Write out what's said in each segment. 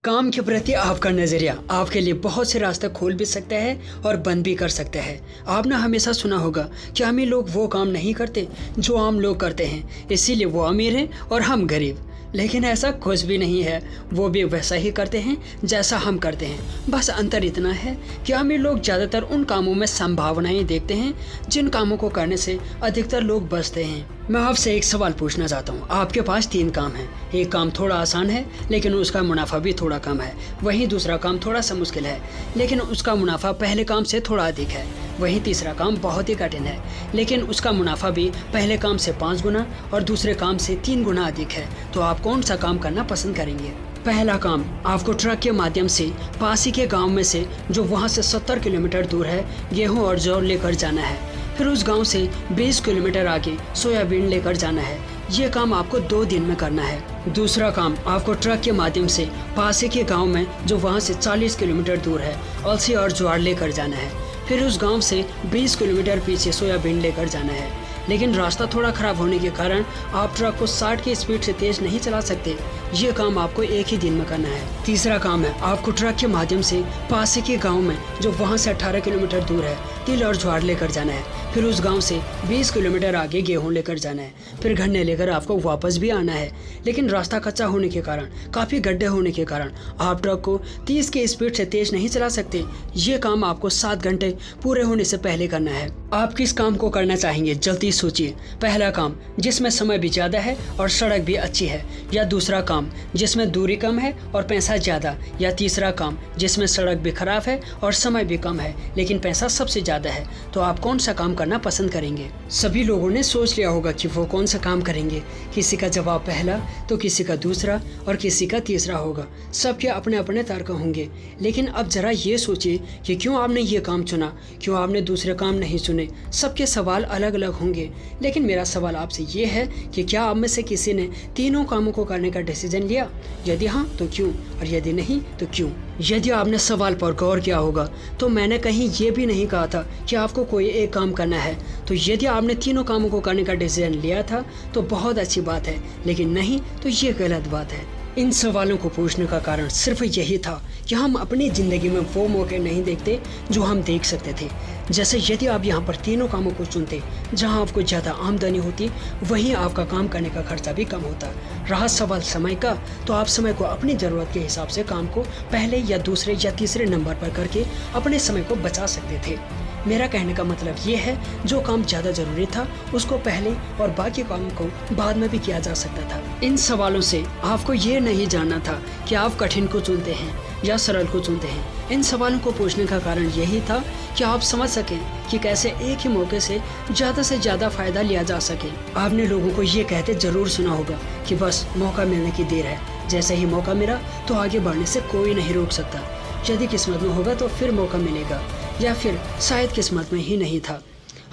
काम के प्रति आपका नज़रिया आपके लिए बहुत से रास्ते खोल भी सकता है और बंद भी कर सकता है। आपने हमेशा सुना होगा कि अमीर लोग वो काम नहीं करते जो आम लोग करते हैं, इसीलिए वो अमीर हैं और हम गरीब। लेकिन ऐसा कुछ भी नहीं है, वो भी वैसा ही करते हैं जैसा हम करते हैं। बस अंतर इतना है कि अमीर लोग ज़्यादातर उन कामों में संभावनाएं देखते हैं जिन कामों को करने से अधिकतर लोग बचते हैं। मैं आपसे एक सवाल पूछना चाहता हूँ। आपके पास 3 काम हैं। एक काम थोड़ा आसान है लेकिन उसका मुनाफा भी थोड़ा कम है। वहीं दूसरा काम थोड़ा सा मुश्किल है लेकिन उसका मुनाफा पहले काम से थोड़ा अधिक है। वहीं तीसरा काम बहुत ही कठिन है लेकिन उसका मुनाफा भी पहले काम से 5 गुना और दूसरे काम से 3 गुना अधिक है। तो आप कौन सा काम करना पसंद करेंगे? पहला काम, आपको ट्रक के माध्यम से पास ही के गाँव में से, जो वहाँ से 70 किलोमीटर दूर है, गेहूँ और जौ लेकर जाना है। फिर उस गांव से 20 किलोमीटर आगे सोयाबीन लेकर जाना है। ये काम आपको 2 दिन में करना है। दूसरा काम, आपको ट्रक के माध्यम से पास के गांव में, जो वहां से 40 किलोमीटर दूर है, अलसी और ज्वार लेकर जाना है। फिर उस गांव से 20 किलोमीटर पीछे सोयाबीन लेकर जाना है। लेकिन रास्ता थोड़ा खराब होने के कारण आप ट्रक को 60 की स्पीड से तेज नहीं चला सकते। ये काम आपको एक ही दिन में करना है। तीसरा काम है, आपको ट्रक के माध्यम से पास के गांव में, जो वहां से 18 किलोमीटर दूर है, तिल और ज्वार लेकर जाना है। फिर उस गांव से 20 किलोमीटर आगे गेहूं लेकर जाना है। फिर गन्ने लेकर आपको वापस भी आना है। लेकिन रास्ता कच्चा होने के कारण, काफ़ी गड्ढे होने के कारण आप ट्रक को 30 की स्पीड से तेज नहीं चला सकते। ये काम आपको 7 घंटे पूरे होने से पहले करना है। आप किस काम को करना चाहेंगे? जल्दी सोचिए। पहला काम, जिसमें समय भी ज़्यादा है और सड़क भी अच्छी है, या दूसरा काम जिसमें दूरी कम है और पैसा ज़्यादा, या तीसरा काम जिसमें सड़क भी खराब है और समय भी कम है लेकिन पैसा सबसे ज़्यादा है। तो आप कौन सा काम करना पसंद करेंगे? सभी लोगों ने सोच लिया होगा कि वो कौन सा काम करेंगे। किसी का जवाब पहला तो किसी का दूसरा और किसी का तीसरा होगा। सबके अपने अपने तर्क होंगे। लेकिन अब जरा ये सोचिए कि क्यों आपने ये काम चुना, क्यों आपने दूसरे काम नहीं चुने। सबके सवाल अलग अलग होंगे। लेकिन मेरा सवाल आपसे ये है कि क्या आप में से किसी ने तीनों कामों को करने का डिसीजन लिया? यदि हाँ तो क्यों, और यदि नहीं तो क्यों? यदि आपने सवाल पर गौर किया होगा तो मैंने कहीं ये भी नहीं कहा था कि आपको कोई एक काम करना है। तो यदि आपने तीनों कामों को करने का डिसीजन लिया था तो बहुत अच्छी बात है, लेकिन नहीं तो ये गलत बात है। इन सवालों को पूछने का कारण सिर्फ यही था कि हम अपनी ज़िंदगी में वो मौके नहीं देखते जो हम देख सकते थे। जैसे यदि आप यहाँ पर तीनों कामों को चुनते जहाँ आपको ज़्यादा आमदनी होती, वहीं आपका काम करने का खर्चा भी कम होता। रहा सवाल समय का, तो आप समय को अपनी ज़रूरत के हिसाब से काम को पहले या दूसरे या तीसरे नंबर पर करके अपने समय को बचा सकते थे। मेरा कहने का मतलब ये है, जो काम ज़्यादा ज़रूरी था उसको पहले और बाकी काम को बाद में भी किया जा सकता था। इन सवालों से आपको ये नहीं जानना था कि आप कठिन को चुनते हैं या सरल को चुनते हैं। इन सवालों को पूछने का कारण यही था कि आप समझ सकें कि कैसे एक ही मौके से ज़्यादा फ़ायदा लिया जा सके। आपने लोगों को ये कहते ज़रूर सुना होगा कि बस मौका मिलने की देर है। जैसे ही मौका मिला तो आगे बढ़ने से कोई नहीं रोक सकता। यदि किस्मत में होगा तो फिर मौका मिलेगा, या फिर शायद किस्मत में ही नहीं था।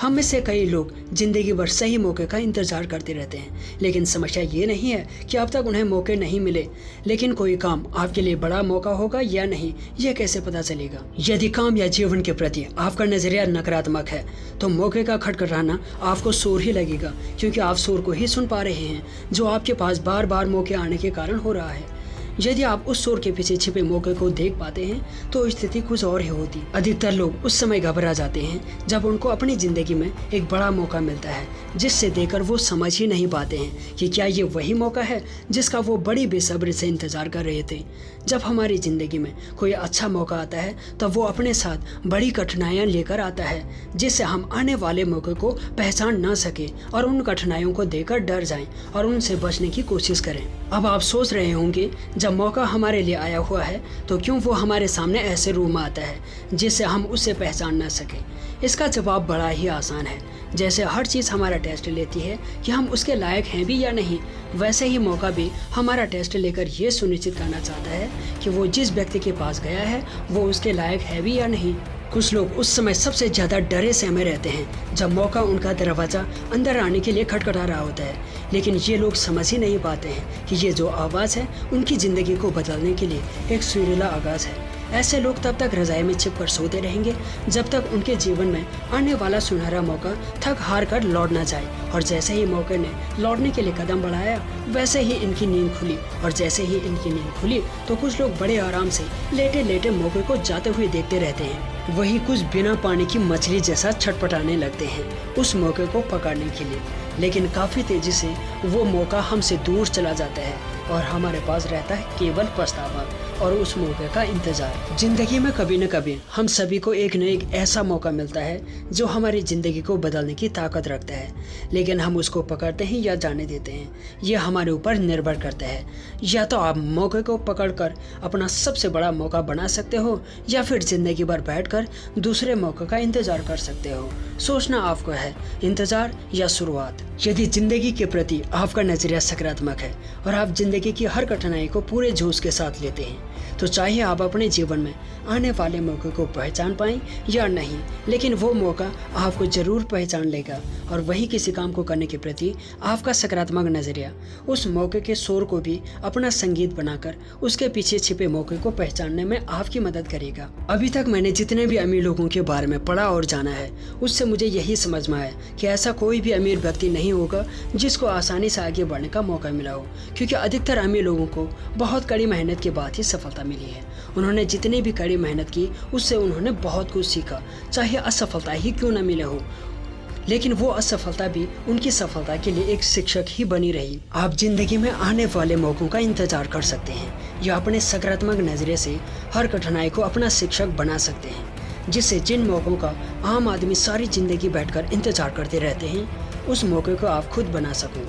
हम में से कई लोग ज़िंदगी भर सही मौके का इंतज़ार करते रहते हैं, लेकिन समस्या ये नहीं है कि अब तक उन्हें मौके नहीं मिले। लेकिन कोई काम आपके लिए बड़ा मौका होगा या नहीं, ये कैसे पता चलेगा? यदि काम या जीवन के प्रति आपका नज़रिया नकारात्मक है तो मौके का खटखटाना आपको शोर ही लगेगा, क्योंकि आप शोर को ही सुन पा रहे हैं जो आपके पास बार बार मौके आने के कारण हो रहा है। यदि आप उस शोर के पीछे छिपे मौके को देख पाते हैं तो स्थिति कुछ और ही होती। अधिकतर लोग उस समय घबरा जाते हैं जब उनको अपनी ज़िंदगी में एक बड़ा मौका मिलता है, जिससे देकर वो समझ ही नहीं पाते हैं कि क्या ये वही मौका है जिसका वो बड़ी बेसब्री से इंतज़ार कर रहे थे। जब हमारी ज़िंदगी में कोई अच्छा मौका आता है तब वो अपने साथ बड़ी कठिनाइयाँ लेकर आता है, जिससे हम आने वाले मौके को पहचान ना सके और उन कठिनाइयों को देकर डर जाएं और उनसे बचने की कोशिश करें। अब आप सोच रहे होंगे, जब मौका हमारे लिए आया हुआ है तो क्यों वो हमारे सामने ऐसे रूप में आता है जिससे हम उसे पहचान ना सकें? इसका जवाब बड़ा ही आसान है। जैसे हर चीज़ हमारा टेस्ट लेती है कि हम उसके लायक हैं भी या नहीं, वैसे ही मौका भी हमारा टेस्ट लेकर ये सुनिश्चित करना चाहता है कि वो जिस व्यक्ति के पास गया है वो उसके लायक है भी या नहीं। कुछ लोग उस समय सबसे ज़्यादा डरे सहमे रहते हैं जब मौका उनका दरवाज़ा अंदर आने के लिए खटखटा रहा होता है, लेकिन ये लोग समझ ही नहीं पाते हैं कि ये जो आवाज़ है उनकी ज़िंदगी को बदलने के लिए एक सुरीला आगाज़ है। ऐसे लोग तब तक रजाई में छिपकर सोते रहेंगे जब तक उनके जीवन में आने वाला सुनहरा मौका थक हार कर लौट ना जाए। और जैसे ही मौके ने लौटने के लिए कदम बढ़ाया वैसे ही इनकी नींद खुली। और जैसे ही इनकी नींद खुली तो कुछ लोग बड़े आराम से लेटे लेटे मौके को जाते हुए देखते रहते हैं। वही कुछ बिना पानी की मछली जैसा छटपटाने लगते हैं उस मौके को पकड़ने के लिए। लेकिन काफी तेजी से वो मौका हमसे दूर चला जाता है और हमारे पास रहता है केवल पछतावा और उस मौके का इंतजार। जिंदगी में कभी न कभी हम सभी को एक न एक ऐसा मौका मिलता है जो हमारी जिंदगी को बदलने की ताकत रखता है, लेकिन हम उसको पकड़ते हैं या जाने देते हैं, ये हमारे ऊपर निर्भर करता है। या तो आप मौके को पकड़कर अपना सबसे बड़ा मौका बना सकते हो या फिर जिंदगी भर बैठकर दूसरे मौके का इंतजार कर सकते हो। सोचना आपको है, इंतजार या शुरुआत। यदि जिंदगी के प्रति आपका नजरिया सकारात्मक है और आप जिंदगी की हर कठिनाई को पूरे जोश के साथ लेते हैं तो चाहे आप अपने जीवन में आने वाले मौके को पहचान पाएं या नहीं, लेकिन वो मौका आपको जरूर पहचान लेगा। और वही किसी काम को करने के प्रति आपका सकारात्मक नजरिया उस मौके के शोर को भी अपना संगीत बनाकर उसके पीछे छिपे मौके को पहचानने में आपकी मदद करेगा। अभी तक मैंने जितने भी अमीर लोगों के बारे में पढ़ा और जाना है उससे मुझे यही समझ में आया कि ऐसा कोई भी अमीर व्यक्ति नहीं होगा जिसको आसानी से आगे बढ़ने का मौका मिला हो, क्योंकि अधिकतर अमीर लोगों को बहुत कड़ी मेहनत के बाद ही सफलता मिली है। उन्होंने जितनी भी कड़ी मेहनत की उससे उन्होंने बहुत कुछ सीखा, चाहे असफलता ही क्यों न मिले हो, लेकिन वो असफलता भी उनकी सफलता के लिए एक शिक्षक ही बनी रही। आप जिंदगी में आने वाले मौकों का इंतजार कर सकते हैं या अपने सकारात्मक नजरिए से हर कठिनाई को अपना शिक्षक बना सकते हैं, जिससे जिन मौकों का आम आदमी सारी जिंदगी बैठकर इंतजार करते रहते हैं उस मौके को आप खुद बना सको।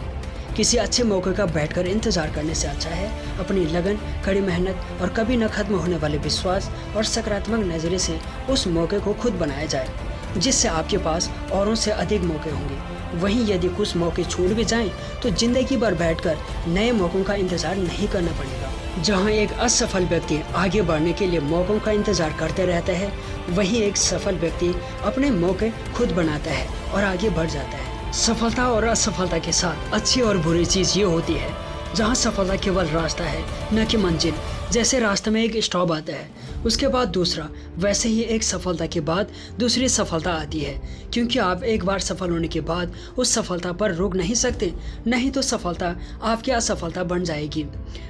किसी अच्छे मौके का बैठकर इंतजार करने से अच्छा है अपनी लगन, कड़ी मेहनत और कभी न खत्म होने वाले विश्वास और सकारात्मक नजरिए से उस मौके को खुद बनाया जाए, जिससे आपके पास औरों से अधिक मौके होंगे। वहीं यदि कुछ मौके छूट भी जाएं तो जिंदगी भर बैठकर नए मौकों का इंतजार नहीं करना पड़ेगा। जहां एक असफल व्यक्ति आगे बढ़ने के लिए मौकों का इंतजार करते रहता है, वहीं एक सफल व्यक्ति अपने मौके खुद बनाता है और आगे बढ़ जाता है। सफलता और असफलता के साथ अच्छी और बुरी चीज ये होती है, जहाँ सफलता केवल रास्ता है न कि मंजिल। जैसे रास्ते में एक स्टॉप आता है उसके बाद दूसरा, वैसे ही एक सफलता के बाद दूसरी सफलता आती है, क्योंकि आप एक बार सफल होने के बाद उस सफलता पर रुक नहीं सकते, नहीं तो सफलता आपकी असफलता बन जाएगी।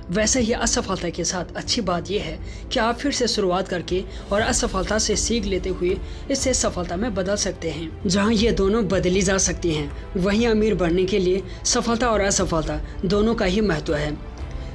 वैसे ही असफलता के साथ अच्छी बात यह है कि आप फिर से शुरुआत करके और असफलता से सीख लेते हुए इससे सफलता में बदल सकते हैं। जहाँ ये दोनों बदली जा सकती हैं, वहीं अमीर बनने के लिए सफलता और असफलता दोनों का ही महत्व है।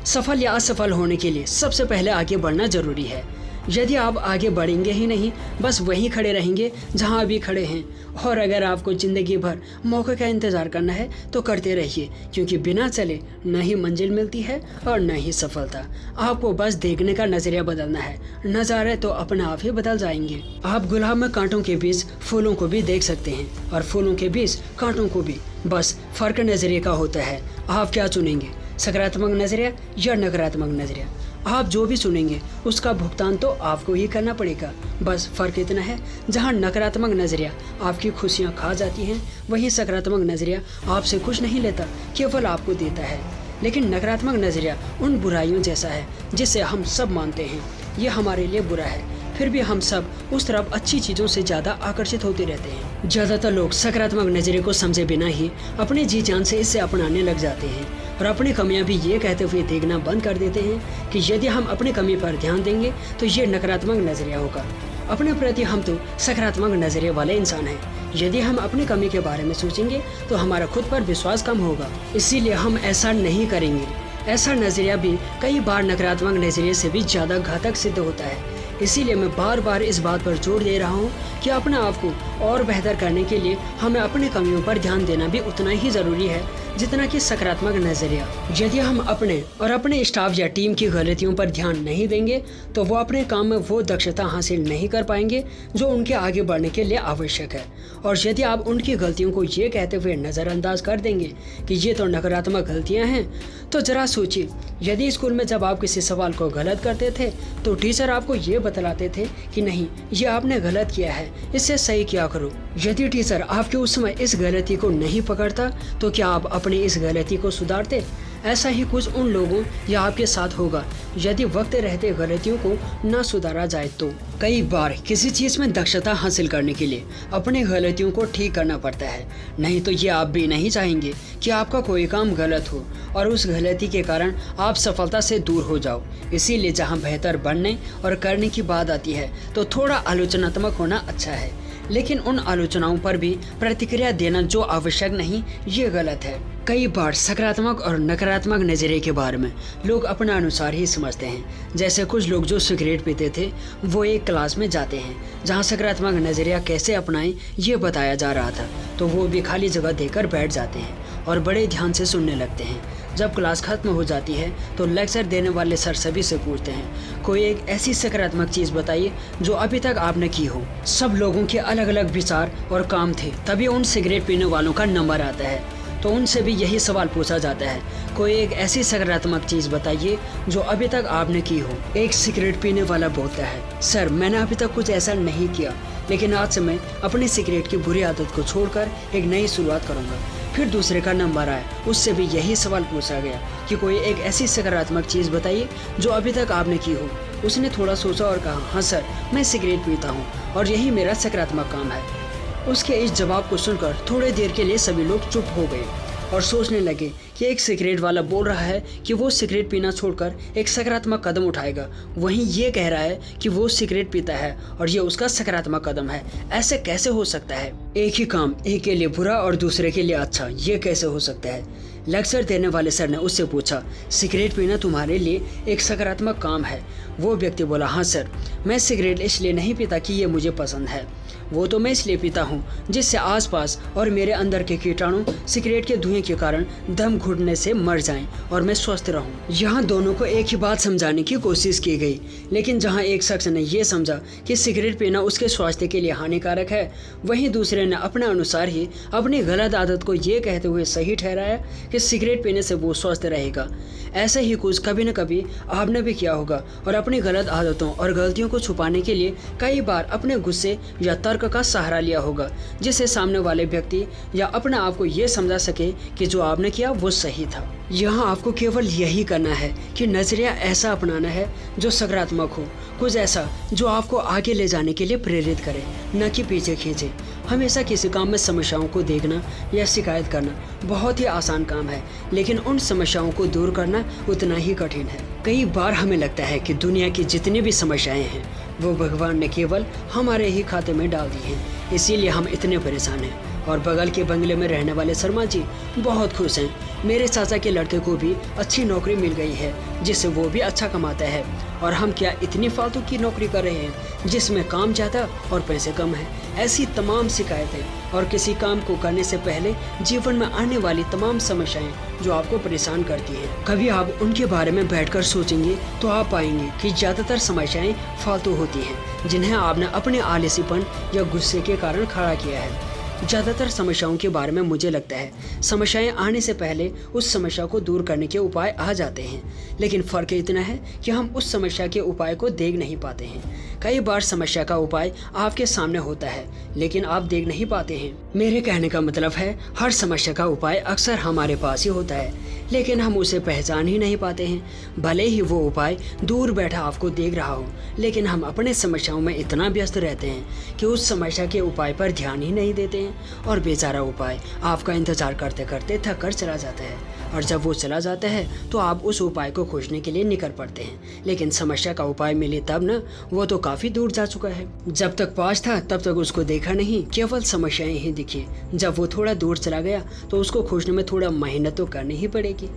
सफल या असफल होने के लिए सबसे पहले आगे बढ़ना जरूरी है। यदि आप आगे बढ़ेंगे ही नहीं, बस वहीं खड़े रहेंगे जहां अभी खड़े हैं, और अगर आपको जिंदगी भर मौके का इंतजार करना है तो करते रहिए, क्योंकि बिना चले न ही मंजिल मिलती है और न ही सफलता। आपको बस देखने का नजरिया बदलना है, नज़ारे तो अपने आप ही बदल जाएंगे। आप गुलाब में कांटों के बीच फूलों को भी देख सकते हैं और फूलों के बीच कांटों को भी, बस फर्क नजरिए का होता है। आप क्या चुनेंगे, सकारात्मक नजरिया या नकारात्मक नजरिया? आप जो भी चुनेंगे उसका भुगतान तो आपको ही करना पड़ेगा। बस फर्क इतना है, जहां नकारात्मक नजरिया आपकी खुशियां खा जाती हैं, वहीं सकारात्मक नजरिया आपसे कुछ नहीं लेता, केवल आपको देता है। लेकिन नकारात्मक नजरिया उन बुराइयों जैसा है जिसे हम सब मानते हैं ये हमारे लिए बुरा है, फिर भी हम सब उस तरफ अच्छी चीज़ों से ज़्यादा आकर्षित होते रहते हैं। ज़्यादातर लोग सकारात्मक नजरिए को समझे बिना ही अपने जी जान से इसे अपनाने लग जाते हैं और अपनी कमियां भी ये कहते हुए देखना बंद कर देते हैं कि यदि हम अपनी कमी पर ध्यान देंगे तो ये नकारात्मक नजरिया होगा। अपने प्रति हम तो सकारात्मक नजरिए वाले इंसान हैं। यदि हम अपनी कमी के बारे में सोचेंगे तो हमारा खुद पर विश्वास कम होगा, इसीलिए हम ऐसा नहीं करेंगे। ऐसा नजरिया भी कई बार नकारात्मक नजरिए से भी ज़्यादा घातक सिद्ध होता है। इसीलिए मैं बार बार इस बात पर जोर दे रहा हूँ कि अपने आप को और बेहतर करने के लिए हमें अपनी कमियों पर ध्यान देना भी उतना ही ज़रूरी है जितना कि सकारात्मक नजरिया। यदि हम अपने और अपने स्टाफ या टीम की गलतियों पर ध्यान नहीं देंगे तो वो अपने काम में वो दक्षता हासिल नहीं कर पाएंगे जो उनके आगे बढ़ने के लिए आवश्यक है। और यदि आप उनकी गलतियों को ये कहते हुए नज़रअंदाज कर देंगे कि ये तो नकारात्मक गलतियाँ हैं, तो ज़रा सोचिए, यदि स्कूल में जब आप किसी सवाल को गलत करते थे तो टीचर आपको ये बतलाते थे कि नहीं, ये आपने गलत किया है, इससे सही किया करो। यदि टीचर आपके उस समय इस गलती को नहीं पकड़ता तो क्या आप अपनी इस गलती को सुधारते? ऐसा ही कुछ उन लोगों या आपके साथ होगा यदि वक्त रहते गलतियों को न सुधारा जाए तो। कई बार किसी चीज़ में दक्षता हासिल करने के लिए अपने गलतियों को ठीक करना पड़ता है, नहीं तो ये आप भी नहीं चाहेंगे कि आपका कोई काम गलत हो और उस गलती के कारण आप सफलता से दूर हो जाओ। इसीलिए जहाँ बेहतर बनने और करने की बात आती है तो थोड़ा आलोचनात्मक होना अच्छा है, लेकिन उन आलोचनाओं पर भी प्रतिक्रिया देना जो आवश्यक नहीं, ये गलत है। कई बार सकारात्मक और नकारात्मक नज़रिए के बारे में लोग अपने अनुसार ही समझते हैं। जैसे कुछ लोग जो सिगरेट पीते थे वो एक क्लास में जाते हैं जहां सकारात्मक नज़रिया कैसे अपनाएं ये बताया जा रहा था, तो वो भी खाली जगह देकर बैठ जाते हैं और बड़े ध्यान से सुनने लगते हैं। जब क्लास खत्म हो जाती है तो लेक्चर देने वाले सर सभी से पूछते हैं, कोई एक ऐसी सकारात्मक चीज़ बताइए जो अभी तक आपने की हो। सब लोगों के अलग अलग विचार और काम थे, तभी उन सिगरेट पीने वालों का नंबर आता है तो उनसे भी यही सवाल पूछा जाता है, कोई एक ऐसी सकारात्मक चीज़ बताइए जो अभी तक आपने की हो। एक सिगरेट पीने वाला बोलता है, सर मैंने अभी तक कुछ ऐसा नहीं किया, लेकिन आज से मैं अपनी सिगरेट की बुरी आदत को छोड़कर एक नई शुरुआत करूंगा। फिर दूसरे का नंबर आया, उससे भी यही सवाल पूछा गया कि कोई एक ऐसी सकारात्मक चीज़ बताइए जो अभी तक आपने की हो। उसने थोड़ा सोचा और कहा, हाँ सर मैं सिगरेट पीता हूँ और यही मेरा सकारात्मक काम है। उसके इस जवाब को सुनकर थोड़ी देर के लिए सभी लोग चुप हो गए और सोचने लगे कि एक सिगरेट वाला बोल रहा है कि वो सिगरेट पीना छोड़कर एक सकारात्मक कदम उठाएगा, वहीं ये कह रहा है कि वो सिगरेट पीता है और ये उसका सकारात्मक कदम है। ऐसे कैसे हो सकता है? एक ही काम एक के लिए बुरा और दूसरे के लिए अच्छा, ये कैसे हो सकता है? लेक्चर देने वाले सर ने उससे पूछा, सिगरेट पीना तुम्हारे लिए एक सकारात्मक काम है? वो व्यक्ति बोला, हाँ सर, मैं सिगरेट इसलिए नहीं पीता कि ये मुझे पसंद है, वो तो मैं इसलिए पीता हूँ जिससे आसपास और मेरे अंदर के कीटाणु सिगरेट के धुएं के कारण दम घुटने से मर जाएं और मैं स्वस्थ रहूँ। यहाँ दोनों को एक ही बात समझाने की कोशिश की गई, लेकिन जहाँ एक शख्स ने ये समझा कि सिगरेट पीना उसके स्वास्थ्य के लिए हानिकारक है, वहीं दूसरे ने अपने अनुसार ही अपनी गलत आदत को ये कहते हुए सही ठहराया कि सिगरेट पीने से वो स्वस्थ रहेगा। ऐसे ही कुछ कभी न कभी आपने भी किया होगा और अपनी गलत आदतों और गलतियों को छुपाने के लिए कई बार अपने गुस्से या तर्क का सहारा लिया होगा, जिससे सामने वाले व्यक्ति या अपने आप को ये समझा सके कि जो आपने किया वो सही था। यहाँ आपको केवल यही करना है कि नजरिया ऐसा अपनाना है जो सकारात्मक हो, कुछ ऐसा जो आपको आगे ले जाने के लिए प्रेरित करे, न कि पीछे खींचे। हमेशा किसी काम में समस्याओं को देखना या शिकायत करना बहुत ही आसान काम है, लेकिन उन समस्याओं को दूर करना उतना ही कठिन है। कई बार हमें लगता है कि दुनिया की जितनी भी समस्याएं हैं वो भगवान ने केवल हमारे ही खाते में डाल दी हैं, इसीलिए हम इतने परेशान हैं। और बगल के बंगले में रहने वाले शर्मा जी बहुत खुश हैं। मेरे चाचा के लड़के को भी अच्छी नौकरी मिल गई है जिससे वो भी अच्छा कमाता है, और हम क्या इतनी फालतू की नौकरी कर रहे हैं जिसमें काम ज़्यादा और पैसे कम है। ऐसी तमाम शिकायतें और किसी काम को करने से पहले जीवन में आने वाली तमाम समस्याएं जो आपको परेशान करती हैं, कभी आप उनके बारे में बैठकर सोचेंगे तो आप पाएंगे कि ज़्यादातर समस्याएं फालतू होती हैं जिन्हें आपने अपने आलसीपन या गुस्से के कारण खड़ा किया है। ज़्यादातर समस्याओं के बारे में मुझे लगता है समस्याएं आने से पहले उस समस्या को दूर करने के उपाय आ जाते हैं, लेकिन फ़र्क इतना है कि हम उस समस्या के उपाय को देख नहीं पाते हैं। कई बार समस्या का उपाय आपके सामने होता है लेकिन आप देख नहीं पाते हैं। मेरे कहने का मतलब है हर समस्या का उपाय अक्सर हमारे पास ही होता है, लेकिन हम उसे पहचान ही नहीं पाते हैं। भले ही वो उपाय दूर बैठा आपको देख रहा हो, लेकिन हम अपने समस्याओं में इतना व्यस्त रहते हैं कि उस समस्या के उपाय पर ध्यान ही नहीं देते हैं, और बेचारा उपाय आपका इंतजार करते करते थक कर चला जाता है। और जब वो चला जाता है तो आप उस उपाय को खोजने के लिए निकल पड़ते हैं, लेकिन समस्या का उपाय मिले तब न, वो तो काफ़ी दूर जा चुका है। जब तक पास था तब तक उसको देखा नहीं, केवल समस्याएं ही दिखी। जब वो थोड़ा दूर चला गया तो उसको खोजने में थोड़ा मेहनत तो करनी ही पड़ेगी।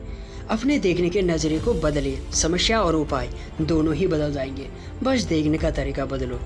अपने देखने के नज़रिए को बदलिए, समस्या और उपाय दोनों ही बदल जाएंगे, बस देखने का तरीका बदलो।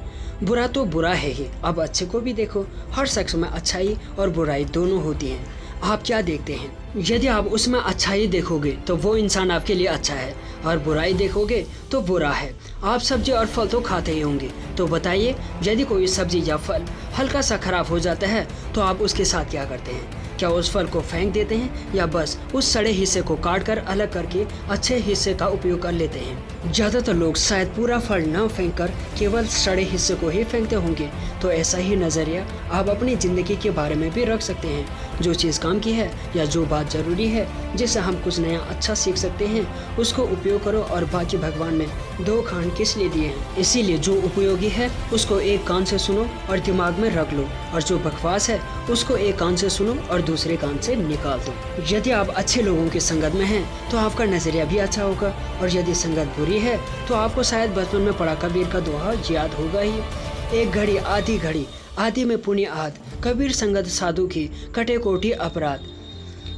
बुरा तो बुरा है ही, अब अच्छे को भी देखो। हर शख्स में अच्छाई और बुराई दोनों होती हैं। आप क्या देखते हैं? यदि आप उसमें अच्छाई देखोगे तो वो इंसान आपके लिए अच्छा है, और बुराई देखोगे तो बुरा है। आप सब्जी और फल तो खाते ही होंगे, तो बताइए यदि कोई सब्जी या फल हल्का सा खराब हो जाता है तो आप उसके साथ क्या करते हैं? क्या उस फल को फेंक देते हैं या बस उस सड़े हिस्से को काट कर अलग करके अच्छे हिस्से का उपयोग कर लेते हैं। ज्यादातर लोग शायद पूरा फल न फेंक कर केवल सड़े हिस्से को ही फेंकते होंगे। तो ऐसा ही नजरिया आप अपनी जिंदगी के बारे में भी रख सकते हैं। जो चीज़ काम की है या जो बात जरूरी है जिससे हम कुछ नया अच्छा सीख सकते हैं उसको उपयोग करो, और बाकी भगवान ने दो कान किस लिए दिए हैं, इसीलिए जो उपयोगी है उसको एक कान से सुनो और दिमाग में रख लो, और जो बकवास है उसको एक कान से सुनो और दूसरे कान से निकाल दो। यदि आप अच्छे लोगों की संगत में हैं तो आपका नजरिया भी अच्छा होगा, और यदि संगत बुरी है तो आपको शायद बचपन में पढ़ा कबीर का दोहा याद होगा ही, एक घड़ी आधी में पुण्य आध, कबीर संगत साधु की कटे कोटि अपराध।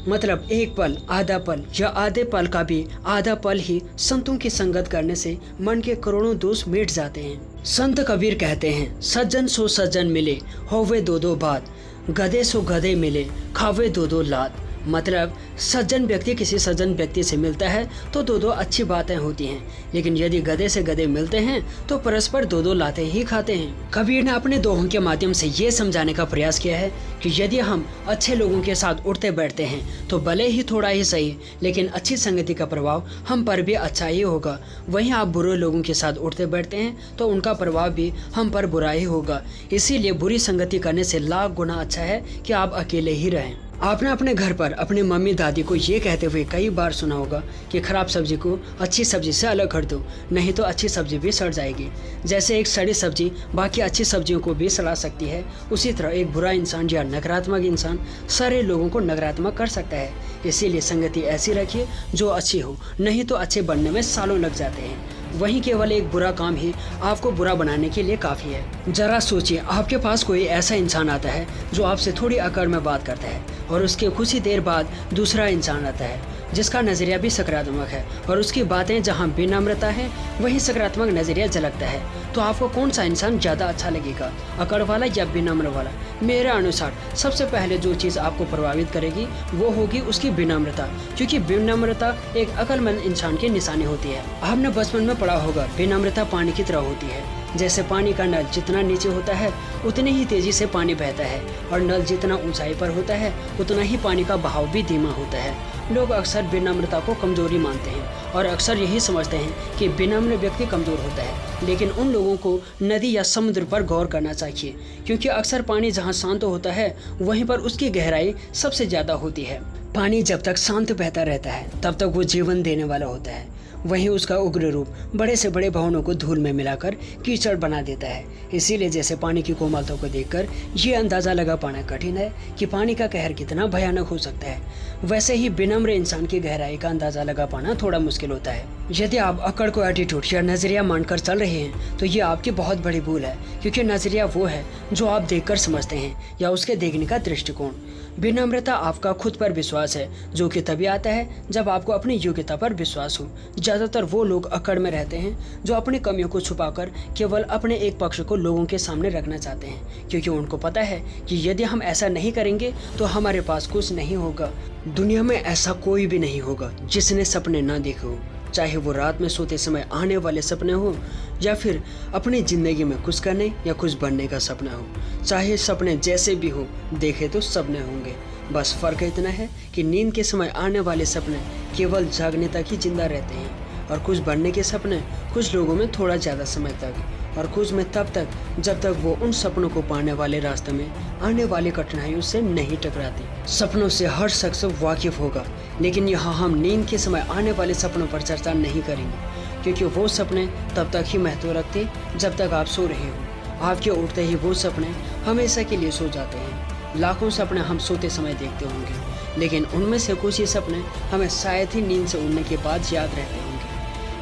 मतलब एक पल आधा पल या आधे पल का भी आधा पल ही संतों की संगत करने से मन के करोड़ों दोष मिट जाते हैं। संत कबीर कहते हैं, सज्जन सो सज्जन मिले होवे दो दो बात, गधे सो गधे मिले खावे दो दो लात। मतलब सज्जन व्यक्ति किसी सज्जन व्यक्ति से मिलता है तो दो दो अच्छी बातें होती हैं, लेकिन यदि गधे से गधे मिलते हैं तो परस्पर दो दो लातें ही खाते हैं। कबीर ने अपने दोहों के माध्यम से ये समझाने का प्रयास किया है कि यदि हम अच्छे लोगों के साथ उठते बैठते हैं तो भले ही थोड़ा ही सही, लेकिन अच्छी संगति का प्रभाव हम पर भी अच्छा ही होगा। वहीं आप बुरे लोगों के साथ उठते बैठते हैं तो उनका प्रभाव भी हम पर बुरा ही होगा। इसीलिए बुरी संगति करने से लाख गुना अच्छा है कि आप अकेले ही रहें। आपने अपने घर पर अपनी मम्मी दादी को ये कहते हुए कई बार सुना होगा कि खराब सब्जी को अच्छी सब्जी से अलग कर दो, नहीं तो अच्छी सब्जी भी सड़ जाएगी। जैसे एक सड़ी सब्जी बाकी अच्छी सब्जियों को भी सड़ा सकती है, उसी तरह एक बुरा इंसान या नकारात्मक इंसान सारे लोगों को नकारात्मक कर सकता है। इसीलिए संगति ऐसी रखिए जो अच्छी हो, नहीं तो अच्छे बनने में सालों लग जाते हैं। वहीं केवल एक बुरा काम ही आपको बुरा बनाने के लिए काफ़ी है। जरा सोचिए, आपके पास कोई ऐसा इंसान आता है जो आपसे थोड़ी अकड़ में बात करता है, और उसके कुछ ही देर बाद दूसरा इंसान आता है जिसका नज़रिया भी सकारात्मक है, और उसकी बातें जहां विनम्रता है वहीं सकारात्मक नज़रिया झलकता है। तो आपको कौन सा इंसान ज़्यादा अच्छा लगेगा, अकड़ वाला या विनम्र वाला? मेरे अनुसार सबसे पहले जो चीज़ आपको प्रभावित करेगी वो होगी उसकी विनम्रता, क्योंकि विनम्रता एक अक्लमंद इंसान की निशानी होती है। आपने बचपन में पढ़ा होगा, विनम्रता पानी की तरह होती है। जैसे पानी का नल जितना नीचे होता है उतनी ही तेजी से पानी बहता है, और नल जितना ऊंचाई पर होता है उतना ही पानी का बहाव भी धीमा होता है। लोग अक्सर विनम्रता को कमजोरी मानते हैं और अक्सर यही समझते हैं कि विनम्र व्यक्ति कमजोर होता है, लेकिन उन लोगों को नदी या समुद्र पर गौर करना चाहिए, क्योंकि अक्सर पानी जहां शांत होता है वहीं पर उसकी गहराई सबसे ज़्यादा होती है। पानी जब तक शांत बहता रहता है तब तक वो जीवन देने वाला होता है, वहीं उसका उग्र रूप बड़े से बड़े भवनों को धूल में मिलाकर कीचड़ बना देता है। इसीलिए जैसे पानी की कोमलता को देखकर ये अंदाज़ा लगा पाना कठिन है कि पानी का कहर कितना भयानक हो सकता है, वैसे ही विनम्र इंसान की गहराई का अंदाज़ा लगा पाना थोड़ा मुश्किल होता है। यदि आप अकड़ को एटीट्यूड या नज़रिया मानकर चल रहे हैं तो ये आपकी बहुत बड़ी भूल है, क्योंकि नज़रिया वो है जो आप देखकर समझते हैं या उसके देखने का दृष्टिकोण। विनम्रता आपका खुद पर विश्वास है, जो कि तभी आता है जब आपको अपनी योग्यता पर विश्वास हो। ज़्यादातर वो लोग अकड़ में रहते हैं जो अपनी कमियों को छुपाकर केवल अपने एक पक्ष को लोगों के सामने रखना चाहते हैं, क्योंकि उनको पता है कि यदि हम ऐसा नहीं करेंगे तो हमारे पास कुछ नहीं होगा। दुनिया में ऐसा कोई भी नहीं होगा जिसने सपने ना देखे हो, चाहे वो रात में सोते समय आने वाले सपने हो या फिर अपनी ज़िंदगी में कुछ करने या कुछ बनने का सपना हो। चाहे सपने जैसे भी हो, देखे तो सपने होंगे। बस फ़र्क इतना है कि नींद के समय आने वाले सपने केवल जागने तक ही जिंदा रहते हैं, और कुछ बनने के सपने कुछ लोगों में थोड़ा ज़्यादा समय तक, और कुछ में तब तक जब तक वो उन सपनों को पाने वाले रास्ते में आने वाली कठिनाइयों से नहीं टकराती। सपनों से हर शख्स वाकिफ होगा, लेकिन यहाँ हम नींद के समय आने वाले सपनों पर चर्चा नहीं करेंगे, क्योंकि वो सपने तब तक ही महत्व रखते जब तक आप सो रहे हो। आपके उठते ही वो सपने हमेशा के लिए सो जाते हैं। लाखों सपने हम सोते समय देखते होंगे, लेकिन उनमें से कुछ ही सपने हमें शायद ही नींद से उड़ने के बाद याद रहते होंगे।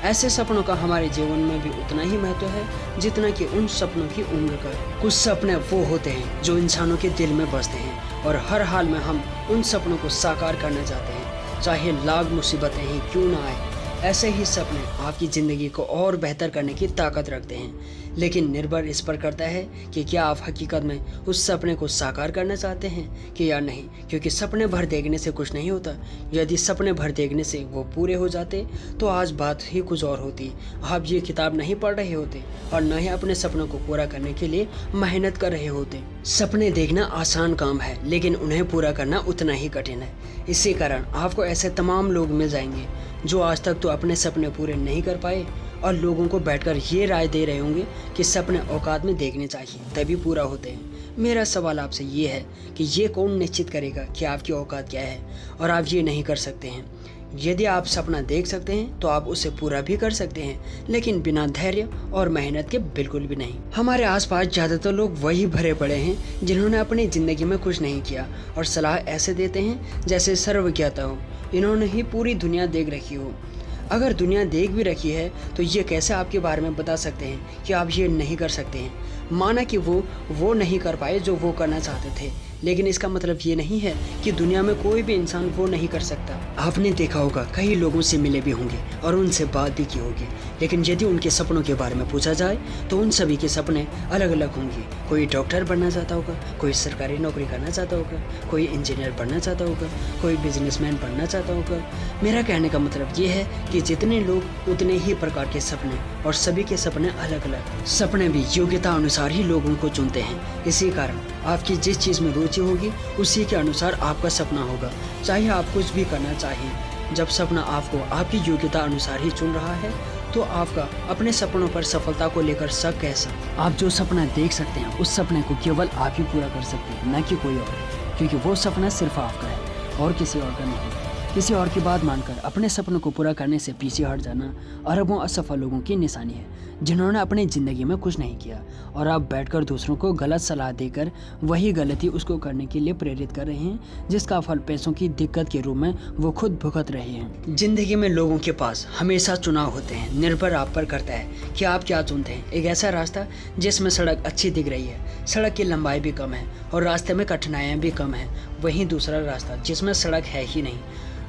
ऐसे सपनों का हमारे जीवन में भी उतना ही महत्व है जितना कि उन सपनों की उम्र का। कुछ सपने वो होते हैं जो इंसानों के दिल में बसते हैं, और हर हाल में हम उन सपनों को साकार करना चाहते हैं, चाहे लाख मुसीबतें ही क्यों ना आए। ऐसे ही सपने आपकी ज़िंदगी को और बेहतर करने की ताकत रखते हैं। लेकिन निर्भर इस पर करता है कि क्या आप हकीकत में उस सपने को साकार करना चाहते हैं कि या नहीं, क्योंकि सपने भर देखने से कुछ नहीं होता। यदि सपने भर देखने से वो पूरे हो जाते तो आज बात ही कुछ और होती। आप ये किताब नहीं पढ़ रहे होते और न ही अपने सपनों को पूरा करने के लिए मेहनत कर रहे होते। सपने देखना आसान काम है, लेकिन उन्हें पूरा करना उतना ही कठिन है। इसी कारण आपको ऐसे तमाम लोग मिल जाएंगे जो आज तक तो अपने सपने पूरे नहीं कर पाए और लोगों को बैठकर ये राय दे रहे होंगे कि सपने औकात में देखने चाहिए तभी पूरा होते हैं। मेरा सवाल आपसे ये है कि ये कौन निश्चित करेगा कि आपकी औकात क्या है और आप ये नहीं कर सकते हैं। यदि आप सपना देख सकते हैं तो आप उसे पूरा भी कर सकते हैं, लेकिन बिना धैर्य और मेहनत के बिल्कुल भी नहीं। हमारे आसपास ज़्यादातर लोग वही भरे पड़े हैं जिन्होंने अपनी ज़िंदगी में कुछ नहीं किया और सलाह ऐसे देते हैं जैसे सर्वज्ञता हो, इन्होंने ही पूरी दुनिया देख रखी हो। अगर दुनिया देख भी रखी है तो ये कैसे आपके बारे में बता सकते हैं कि आप ये नहीं कर सकते हैं। माना कि वो नहीं कर पाए जो वो करना चाहते थे, लेकिन इसका मतलब ये नहीं है कि दुनिया में कोई भी इंसान वो नहीं कर सकता। आपने देखा होगा कई लोगों से मिले भी होंगे और उनसे बात भी की होगी, लेकिन यदि उनके सपनों के बारे में पूछा जाए तो उन सभी के सपने अलग अलग होंगे। कोई डॉक्टर बनना चाहता होगा, कोई सरकारी नौकरी करना चाहता होगा, कोई इंजीनियर बनना चाहता होगा, कोई बिजनेसमैन बनना चाहता होगा। मेरा कहने का मतलब ये है कि जितने लोग उतने ही प्रकार के सपने और सभी के सपने अलग अलग। सपने भी योग्यता अनुसार ही लोगों को चुनते हैं। इसी कारण आपकी जिस चीज़ में रुचि होगी उसी के अनुसार आपका सपना होगा, चाहे आप कुछ भी करना चाहिए। जब सपना आपको आपकी योग्यता अनुसार ही चुन रहा है तो आपका अपने सपनों पर सफलता को लेकर शक कैसा। आप जो सपना देख सकते हैं उस सपने को केवल आप ही पूरा कर सकते हैं, न कि कोई और, क्योंकि वो सपना सिर्फ आपका है और किसी और का नहीं। किसी और की बात मानकर अपने सपनों को पूरा करने से पीछे हट जाना अरबों असफल लोगों की निशानी है, जिन्होंने अपनी ज़िंदगी में कुछ नहीं किया और आप बैठकर दूसरों को गलत सलाह देकर वही गलती उसको करने के लिए प्रेरित कर रहे हैं, जिसका फल पैसों की दिक्कत के रूप में वो खुद भुगत रहे हैं। ज़िंदगी में लोगों के पास हमेशा चुनाव होते हैं, निर्भर आप पर करता है कि आप क्या चुनते हैं। एक ऐसा रास्ता जिसमें सड़क अच्छी दिख रही है, सड़क की लंबाई भी कम है और रास्ते में कठिनाइयाँ भी कम हैं। वहीं दूसरा रास्ता जिसमें सड़क है ही नहीं,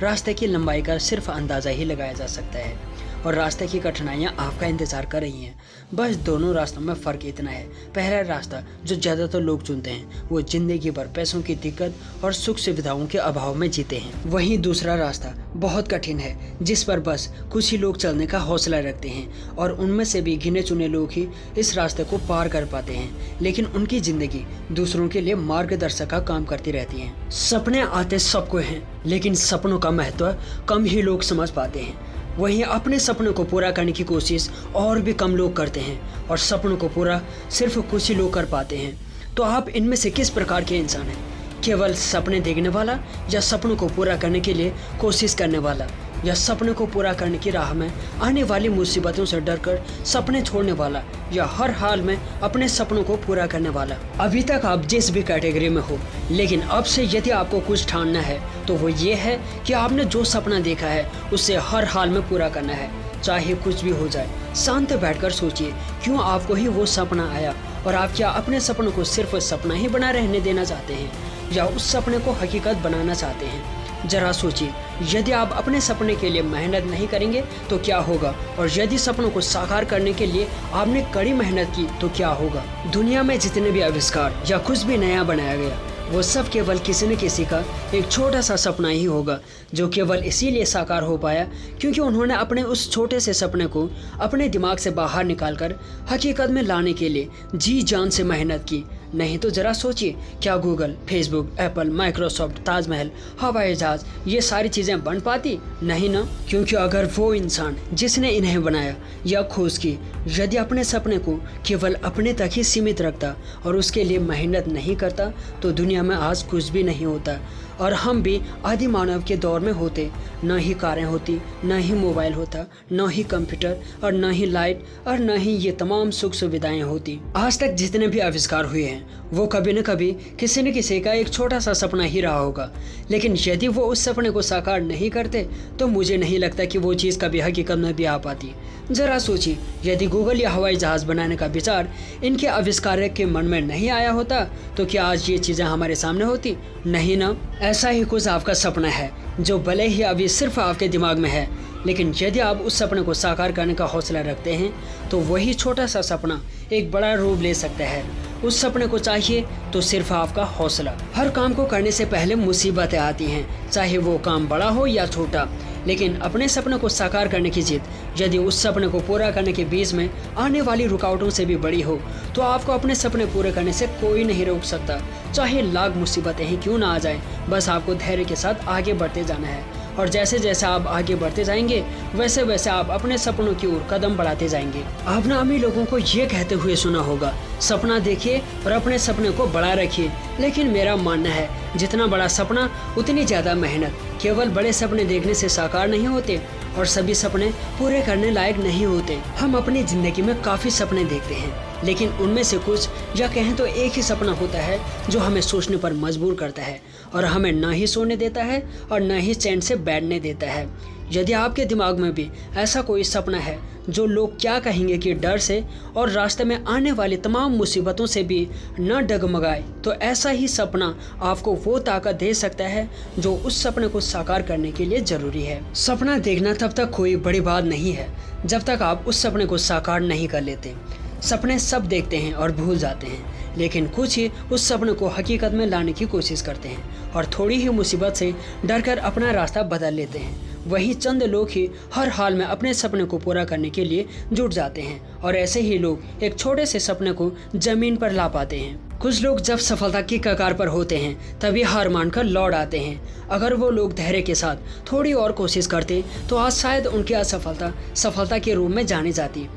रास्ते की लंबाई का सिर्फ अंदाज़ा ही लगाया जा सकता है और रास्ते की कठिनाइयाँ आपका इंतज़ार कर रही हैं। बस दोनों रास्तों में फ़र्क इतना है, पहला रास्ता जो ज़्यादातर लोग चुनते हैं वो ज़िंदगी भर पैसों की दिक्कत और सुख सुविधाओं के अभाव में जीते हैं। वहीं दूसरा रास्ता बहुत कठिन है, जिस पर बस कुछ ही लोग चलने का हौसला रखते हैं और उनमें से भी गिने चुने लोग ही इस रास्ते को पार कर पाते हैं, लेकिन उनकी ज़िंदगी दूसरों के लिए मार्गदर्शक का काम करती रहती है। सपने आते सबको हैं, लेकिन सपनों का महत्व कम ही लोग समझ पाते हैं। वहीं अपने सपनों को पूरा करने की कोशिश और भी कम लोग करते हैं और सपनों को पूरा सिर्फ कुछ ही लोग कर पाते हैं। तो आप इनमें से किस प्रकार के इंसान हैं? केवल सपने देखने वाला, या सपनों को पूरा करने के लिए कोशिश करने वाला, या सपने को पूरा करने की राह में आने वाली मुसीबतों से डरकर सपने छोड़ने वाला, या हर हाल में अपने सपनों को पूरा करने वाला? अभी तक आप जिस भी कैटेगरी में हो, लेकिन अब से यदि आपको कुछ ठानना है तो वो ये है कि आपने जो सपना देखा है उसे हर हाल में पूरा करना है, चाहे कुछ भी हो जाए। शांत बैठकर सोचिए क्यों आपको ही वो सपना आया और आप क्या अपने सपनों को सिर्फ सपना ही बना रहने देना चाहते हैं या उस सपने को हकीकत बनाना चाहते हैं। जरा सोचिए, यदि आप अपने सपने के लिए मेहनत नहीं करेंगे तो क्या होगा, और यदि सपनों को साकार करने के लिए आपने कड़ी मेहनत की तो क्या होगा। दुनिया में जितने भी आविष्कार या कुछ भी नया बनाया गया वो सब केवल किसी न किसी का एक छोटा सा सपना ही होगा, जो केवल इसीलिए साकार हो पाया क्योंकि उन्होंने अपने उस छोटे से सपने को अपने दिमाग से बाहर निकालकर हकीकत में लाने के लिए जी जान से मेहनत की। नहीं तो जरा सोचिए, क्या Google, Facebook, Apple, Microsoft, Taj Mahal, हवाई जहाज ये सारी चीज़ें बन पाती? नहीं ना, क्योंकि अगर वो इंसान जिसने इन्हें बनाया या खोज की यदि अपने सपने को केवल अपने तक ही सीमित रखता और उसके लिए मेहनत नहीं करता तो दुनिया में आज कुछ भी नहीं होता और हम भी आदि मानव के दौर में होते। न ही कारें होती, न ही मोबाइल होता, न ही कंप्यूटर और न ही लाइट और न ही ये तमाम सुख सुविधाएं होती। आज तक जितने भी आविष्कार हुए हैं वो कभी न कभी किसी न किसी का एक छोटा सा सपना ही रहा होगा, लेकिन यदि वो उस सपने को साकार नहीं करते तो मुझे नहीं लगता कि वो चीज़ कभी हकीकत में भी आ पाती। जरा सोचिए, यदि गूगल या हवाई जहाज़ बनाने का विचार इनके आविष्कारक के मन में नहीं आया होता तो क्या आज ये चीज़ें हमारे सामने होती? नहीं ना। ऐसा ही कुछ आपका सपना है जो भले ही अभी सिर्फ आपके दिमाग में है, लेकिन यदि आप उस सपने को साकार करने का हौसला रखते हैं तो वही छोटा सा सपना एक बड़ा रूप ले सकता है। उस सपने को चाहिए तो सिर्फ आपका हौसला। हर काम को करने से पहले मुसीबतें आती हैं, चाहे वो काम बड़ा हो या छोटा, लेकिन अपने सपने को साकार करने की जिद यदि उस सपने को पूरा करने के बीच में आने वाली रुकावटों से भी बड़ी हो तो आपको अपने सपने पूरे करने से कोई नहीं रोक सकता। चाहे लाख मुसीबतें ही क्यों ना आ जाए, बस आपको धैर्य के साथ आगे बढ़ते जाना है। और जैसे जैसे आप आगे बढ़ते जाएंगे वैसे वैसे आप अपने सपनों की ओर कदम बढ़ाते जाएंगे। आपने अमीर लोगों को ये कहते हुए सुना होगा, सपना देखिए और अपने सपने को बड़ा रखिए। लेकिन मेरा मानना है जितना बड़ा सपना उतनी ज़्यादा मेहनत। केवल बड़े सपने देखने से साकार नहीं होते और सभी सपने पूरे करने लायक नहीं होते। हम अपनी ज़िंदगी में काफ़ी सपने देखते हैं, लेकिन उनमें से कुछ या कहें तो एक ही सपना होता है जो हमें सोचने पर मजबूर करता है और हमें ना ही सोने देता है और ना ही चैन से बैठने देता है। यदि आपके दिमाग में भी ऐसा कोई सपना है जो लोग क्या कहेंगे कि डर से और रास्ते में आने वाली तमाम मुसीबतों से भी न डगमगाए, तो ऐसा ही सपना आपको वो ताकत दे सकता है जो उस सपने को साकार करने के लिए ज़रूरी है। सपना देखना तब तक कोई बड़ी बात नहीं है जब तक आप उस सपने को साकार नहीं कर लेते। सपने सब देखते हैं और भूल जाते हैं, लेकिन कुछ ही उस सपने को हकीकत में लाने की कोशिश करते हैं और थोड़ी ही मुसीबत से डरकर अपना रास्ता बदल लेते हैं। वहीं चंद लोग ही हर हाल में अपने सपने को पूरा करने के लिए जुट जाते हैं और ऐसे ही लोग एक छोटे से सपने को जमीन पर ला पाते हैं। कुछ लोग जब सफलता की कगार पर होते हैं तभी हार मानकर लौट आते हैं। अगर वो लोग धैर्य के साथ थोड़ी और कोशिश करते तो आज शायद उनकी असफलता सफलता के रूप में जानी जाती।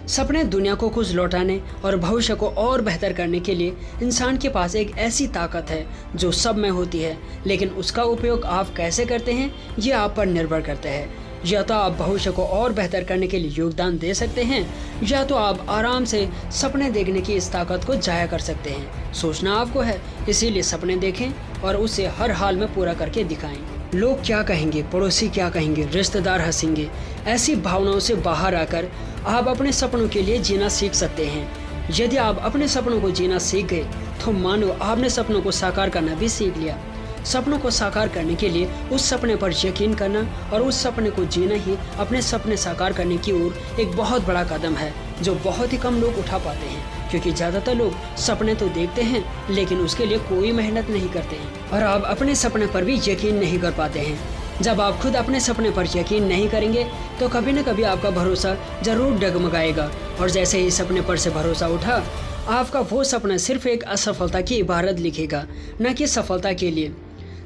सपने दुनिया को कुछ लौटाने और भविष्य को और बेहतर करने के लिए इंसान के पास एक ऐसी ताकत है जो सब में होती है, लेकिन उसका उपयोग आप कैसे करते हैं ये आप पर निर्भर करता है। या तो आप भविष्य को और बेहतर करने के लिए योगदान दे सकते हैं या तो आप आराम से सपने देखने की इस ताकत को जाया कर सकते हैं। सोचना आपको है, इसीलिए सपने देखें और उसे हर हाल में पूरा करके दिखाएं। लोग क्या कहेंगे, पड़ोसी क्या कहेंगे, रिश्तेदार हंसेंगे, ऐसी भावनाओं से बाहर आकर आप अपने सपनों के लिए जीना सीख सकते हैं। यदि आप अपने सपनों को जीना सीख गए तो मानो आपने सपनों को साकार करना भी सीख लिया। सपनों को साकार करने के लिए उस सपने पर यकीन करना और उस सपने को जीना ही अपने सपने साकार करने की ओर एक बहुत बड़ा कदम है जो बहुत ही कम लोग उठा पाते हैं, क्योंकि ज़्यादातर लोग सपने तो देखते हैं लेकिन उसके लिए कोई मेहनत नहीं करते हैं और आप अपने सपने पर भी यकीन नहीं कर पाते हैं। जब आप खुद अपने सपने पर यकीन नहीं करेंगे तो कभी न कभी आपका भरोसा जरूर डगमगाएगा और जैसे ही सपने पर से भरोसा उठा आपका वो सपना सिर्फ एक असफलता की इबारत लिखेगा, न कि सफलता के लिए।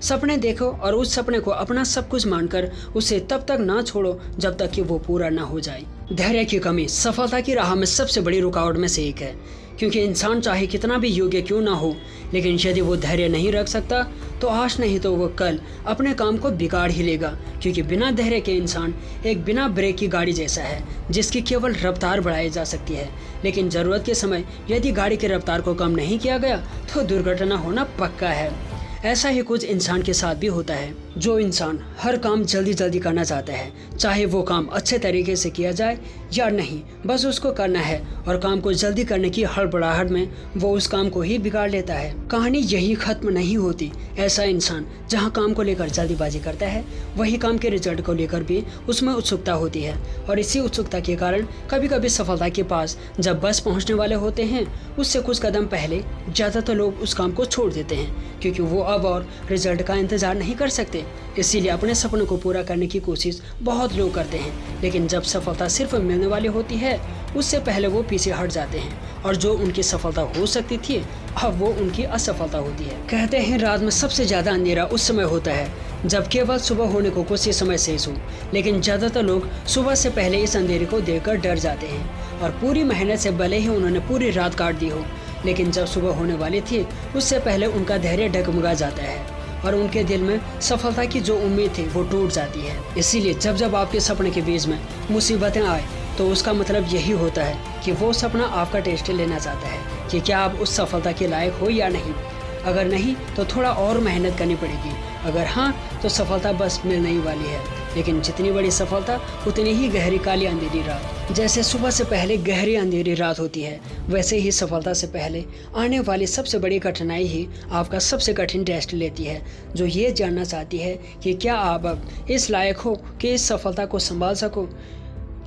सपने देखो और उस सपने को अपना सब कुछ मानकर उसे तब तक ना छोड़ो जब तक कि वो पूरा ना हो जाए। धैर्य की कमी सफलता की राह में सबसे बड़ी रुकावट में से एक है, क्योंकि इंसान चाहे कितना भी योग्य क्यों ना हो, लेकिन यदि वो धैर्य नहीं रख सकता तो आज नहीं तो वो कल अपने काम को बिगाड़ ही लेगा। क्योंकि बिना धैर्य के इंसान एक बिना ब्रेक की गाड़ी जैसा है जिसकी केवल रफ्तार बढ़ाई जा सकती है, लेकिन ज़रूरत के समय यदि गाड़ी की रफ्तार को कम नहीं किया गया तो दुर्घटना होना पक्का है। ऐसा ही कुछ इंसान के साथ भी होता है। जो इंसान हर काम जल्दी जल्दी करना चाहता है, चाहे वो काम अच्छे तरीके से किया जाए या नहीं, बस उसको करना है और काम को जल्दी करने की हड़बड़ाहट में वो उस काम को ही बिगाड़ लेता है। कहानी यही खत्म नहीं होती। ऐसा इंसान जहाँ काम को लेकर जल्दीबाजी करता है वही काम के रिजल्ट को लेकर भी उसमें उत्सुकता होती है और इसी उत्सुकता के कारण कभी कभी सफलता के पास जब बस पहुँचने वाले होते हैं उससे कुछ कदम पहले ज़्यादातर लोग उस काम को छोड़ देते हैं, क्योंकि वो अब और रिजल्ट का इंतजार नहीं कर सकते। इसीलिए अपने सपनों को पूरा करने की कोशिश बहुत लोग करते हैं, लेकिन जब सफलता सिर्फ मिलने वाली होती है उससे पहले वो पीछे हट जाते हैं और जो उनकी सफलता हो सकती थी अब वो उनकी असफलता होती है। कहते हैं रात में सबसे ज़्यादा अंधेरा उस समय होता है जब केवल सुबह होने को कुछ ही समय शेष हो, लेकिन ज़्यादातर लोग सुबह से पहले इस अंधेरे को देखकर डर जाते हैं और पूरी मेहनत से भले ही उन्होंने पूरी रात काट दी हो, लेकिन जब सुबह होने वाली थी उससे पहले उनका धैर्य डगमगा जाता है और उनके दिल में सफलता की जो उम्मीद थी वो टूट जाती है। इसीलिए जब जब आपके सपने के बीच में मुसीबतें आए तो उसका मतलब यही होता है कि वो सपना आपका टेस्ट लेना चाहता है कि क्या आप उस सफलता के लायक हो या नहीं। अगर नहीं तो थोड़ा और मेहनत करनी पड़ेगी, अगर हाँ तो सफलता बस मिलने ही वाली है। लेकिन जितनी बड़ी सफलता उतनी ही गहरी काली अंधेरी रात। जैसे सुबह से पहले गहरी अंधेरी रात होती है, वैसे ही सफलता से पहले आने वाली सबसे बड़ी कठिनाई ही आपका सबसे कठिन टेस्ट लेती है, जो ये जानना चाहती है कि क्या आप अब इस लायक हो कि इस सफलता को संभाल सको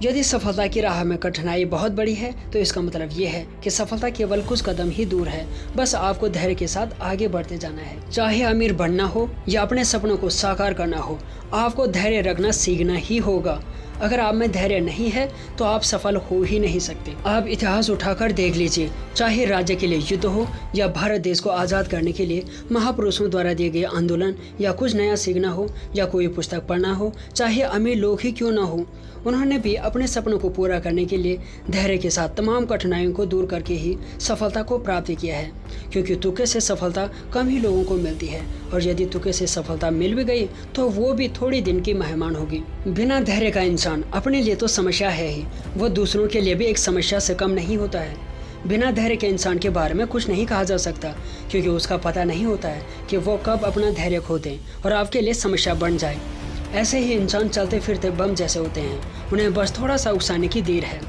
यदि सफलता की राह में कठिनाई बहुत बड़ी है तो इसका मतलब ये है कि सफलता केवल कुछ कदम ही दूर है। बस आपको धैर्य के साथ आगे बढ़ते जाना है। चाहे अमीर बनना हो या अपने सपनों को साकार करना हो, आपको धैर्य रखना सीखना ही होगा। अगर आप में धैर्य नहीं है तो आप सफल हो ही नहीं सकते। आप इतिहास उठाकर देख लीजिए, चाहे राज्य के लिए युद्ध हो या भारत देश को आज़ाद करने के लिए महापुरुषों द्वारा दिए गए आंदोलन, या कुछ नया सीखना हो या कोई पुस्तक पढ़ना हो, चाहे अमीर लोग ही क्यों ना हो, उन्होंने भी अपने सपनों को पूरा करने के लिए धैर्य के साथ तमाम कठिनाइयों को दूर करके ही सफलता को प्राप्त किया है। क्योंकि तुक्के से सफलता कम ही लोगों को मिलती है, और यदि तुक्के से सफलता मिल भी गई तो वो भी थोड़ी दिन की मेहमान होगी। बिना धैर्य का इंसान अपने लिए तो समस्या है ही, वो दूसरों के लिए भी एक समस्या से कम नहीं होता है। बिना धैर्य के इंसान के बारे में कुछ नहीं कहा जा सकता, क्योंकि उसका पता नहीं होता है कि वो कब अपना धैर्य खो दें और आपके लिए समस्या बन जाए। ऐसे ही इंसान चलते फिरते बम जैसे होते हैं, उन्हें बस थोड़ा सा उकसाने की देर है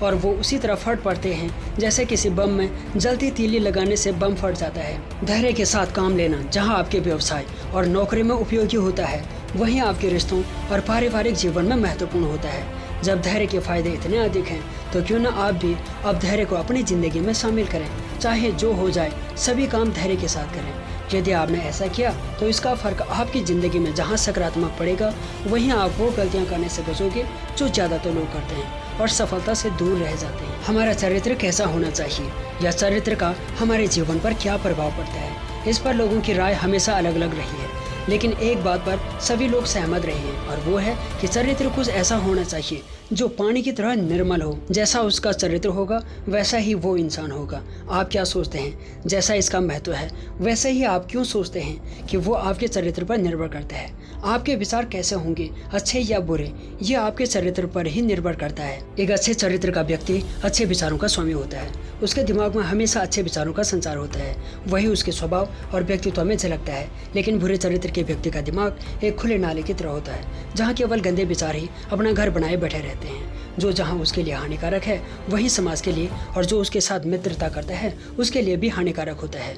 और वो उसी तरह फट पड़ते हैं जैसे किसी बम में जलती तीली लगाने से बम फट जाता है। धैर्य के साथ काम लेना जहां आपके व्यवसाय और नौकरी में उपयोगी होता है, वहीं आपके रिश्तों और पारिवारिक जीवन में महत्वपूर्ण होता है। जब धैर्य के फायदे इतने अधिक हैं तो क्यों ना आप भी अब धैर्य को अपनी ज़िंदगी में शामिल करें। चाहे जो हो जाए, सभी काम धैर्य के साथ करें। यदि आपने ऐसा किया तो इसका फ़र्क आपकी ज़िंदगी में जहां सकारात्मक पड़ेगा, वहीं आप वो गलतियां करने से बचोगे जो ज़्यादातर लोग करते हैं और सफलता से दूर रह जाते हैं। हमारा चरित्र कैसा होना चाहिए या चरित्र का हमारे जीवन पर क्या प्रभाव पड़ता है, इस पर लोगों की राय हमेशा अलग अलग रही है। लेकिन एक बात पर सभी लोग सहमत रहे हैं, और वो है कि चरित्र कुछ ऐसा होना चाहिए जो पानी की तरह निर्मल हो। जैसा उसका चरित्र होगा वैसा ही वो इंसान होगा। आप क्या सोचते हैं, जैसा इसका महत्व है वैसे ही आप क्यों सोचते हैं कि वो आपके चरित्र पर निर्भर करता है। आपके विचार कैसे होंगे, अच्छे या बुरे, ये आपके चरित्र पर ही निर्भर करता है। एक अच्छे चरित्र का व्यक्ति अच्छे विचारों का स्वामी होता है। उसके दिमाग में हमेशा अच्छे विचारों का संचार होता है, वही उसके स्वभाव और व्यक्तित्व में झलकता है। लेकिन बुरे चरित्र के व्यक्ति का दिमाग एक खुले नाले की तरह होता है, जहाँ केवल गंदे विचार ही अपना घर बनाए बैठे रहते हैं। जो जहाँ उसके लिए हानिकारक है वही समाज के लिए, और जो उसके साथ मित्रता करता है उसके लिए भी हानिकारक होता है।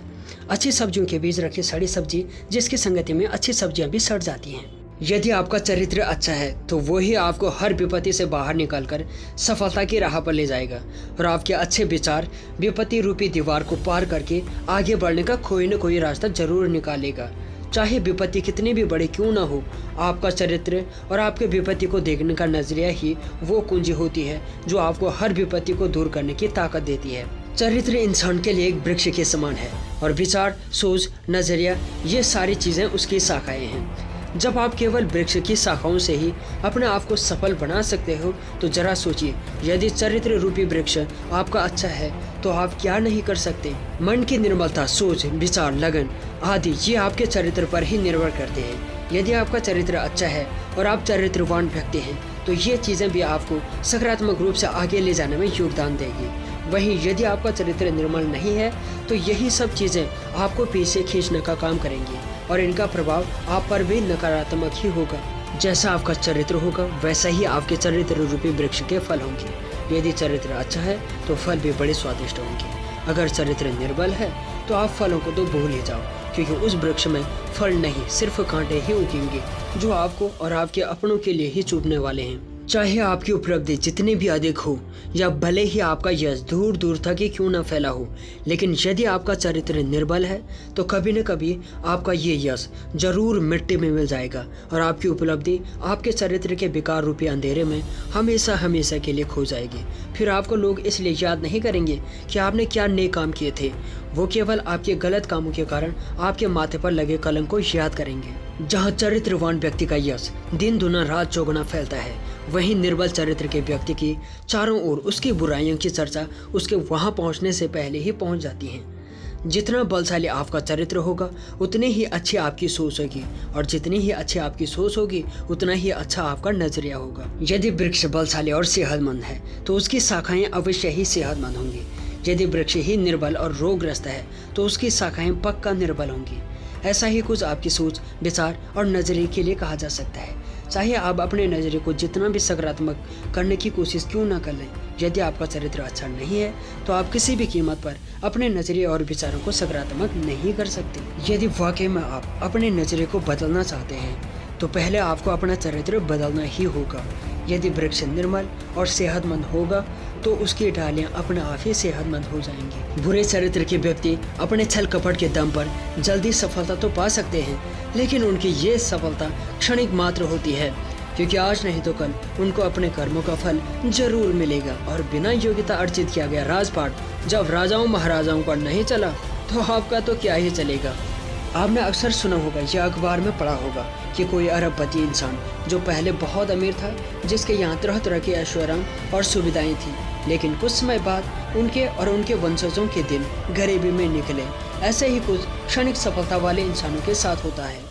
अच्छी सब्जियों के बीच रखी सड़ी सब्जी, जिसकी संगति में अच्छी सब्जियां भी सड़ जाती हैं। यदि आपका चरित्र अच्छा है तो वही आपको हर विपत्ति से बाहर निकालकर सफलता की राह पर ले जाएगा, और आपके अच्छे विचार विपत्ति रूपी दीवार को पार करके आगे बढ़ने का कोई न कोई रास्ता जरूर निकालेगा। चाहे विपत्ति कितनी भी बड़ी क्यों ना हो, आपका चरित्र और आपके विपत्ति को देखने का नजरिया ही वो कुंजी होती है जो आपको हर विपत्ति को दूर करने की ताकत देती है। चरित्र इंसान के लिए एक वृक्ष के समान है, और विचार, सोच, नजरिया, ये सारी चीजें उसकी शाखाएं हैं। जब आप केवल वृक्ष की शाखाओं से ही अपने आप को सफल बना सकते हो तो जरा सोचिए, यदि चरित्र रूपी वृक्ष आपका अच्छा है तो आप क्या नहीं कर सकते। मन की निर्मलता, सोच, विचार, लगन आदि ये आपके चरित्र पर ही निर्भर करते हैं। यदि आपका चरित्र अच्छा है और आप चरित्रवान व्यक्ति हैं तो ये चीज़ें भी आपको सकारात्मक रूप से आगे ले जाने में योगदान देगी। वहीं यदि आपका चरित्र निर्मल नहीं है तो यही सब चीज़ें आपको पीछे खींचने का काम करेंगी, और इनका प्रभाव आप पर भी नकारात्मक ही होगा। जैसा आपका चरित्र होगा वैसा ही आपके चरित्र रूपी वृक्ष के फल होंगे। यदि चरित्र अच्छा है तो फल भी बड़े स्वादिष्ट होंगे। अगर चरित्र निर्बल है तो आप फलों को तो भूल ही जाओ, क्योंकि उस वृक्ष में फल नहीं सिर्फ कांटे ही उगेंगे जो आपको और आपके अपनों के लिए ही चुभने वाले हैं। चाहे आपकी उपलब्धि जितनी भी अधिक हो या भले ही आपका यश दूर दूर तक ही क्यों न फैला हो, लेकिन यदि आपका चरित्र निर्बल है तो कभी न कभी आपका ये यश जरूर मिट्टी में मिल जाएगा, और आपकी उपलब्धि आपके चरित्र के बेकार रूपी अंधेरे में हमेशा हमेशा के लिए खो जाएगी। फिर आपको लोग इसलिए याद नहीं करेंगे कि आपने क्या नेक काम किए थे, वो केवल आपके गलत कामों के कारण आपके माथे पर लगे कलंक को याद करेंगे। जहाँ चरित्रवान व्यक्ति का यश दिन दुना रात चौगुना फैलता है, वहीं निर्बल चरित्र के व्यक्ति की चारों ओर उसकी बुराइयों की चर्चा उसके वहां पहुंचने से पहले ही पहुंच जाती है। जितना बलशाली आपका चरित्र होगा उतनी ही अच्छी आपकी सोच होगी, और जितनी ही अच्छी आपकी सोच होगी उतना ही अच्छा आपका नजरिया होगा। यदि वृक्ष बलशाली और सेहतमंद है तो उसकी शाखाएं अवश्य ही सेहतमंद होंगी। यदि वृक्ष ही निर्बल और रोगग्रस्त है तो उसकी शाखाएं पक्का निर्बल होंगी। ऐसा ही कुछ आपकी सोच, विचार और नजरिए के लिए कहा जा सकता है। चाहे आप अपने नजरिए को जितना भी सकारात्मक करने की कोशिश क्यों ना कर लें, यदि आपका चरित्र अच्छा नहीं है तो आप किसी भी कीमत पर अपने नजरिए और विचारों को सकारात्मक नहीं कर सकते। यदि वाकई में आप अपने नजरिए को बदलना चाहते हैं तो पहले आपको अपना चरित्र बदलना ही होगा। यदि वृक्ष निर्मल और सेहतमंद होगा तो उसकी डालियां अपने आप ही सेहतमंद हो जाएंगी। बुरे चरित्र के व्यक्ति अपने छल कपट के दम पर जल्दी सफलता तो पा सकते हैं, लेकिन उनकी ये सफलता क्षणिक मात्र होती है, क्योंकि आज नहीं तो कल उनको अपने कर्मों का फल जरूर मिलेगा। और बिना योग्यता अर्जित किया गया राजपाट जब राजाओं महाराजाओं का नहीं चला तो आपका तो क्या ही चलेगा। आपने अक्सर सुना होगा या अखबार में पढ़ा होगा कि कोई अरबपति इंसान जो पहले बहुत अमीर था, जिसके यहाँ तरह तरह के ऐशोआराम और सुविधाएं थी, लेकिन कुछ समय बाद उनके और उनके वंशजों के दिन गरीबी में निकले। ऐसे ही कुछ क्षणिक सफलता वाले इंसानों के साथ होता है।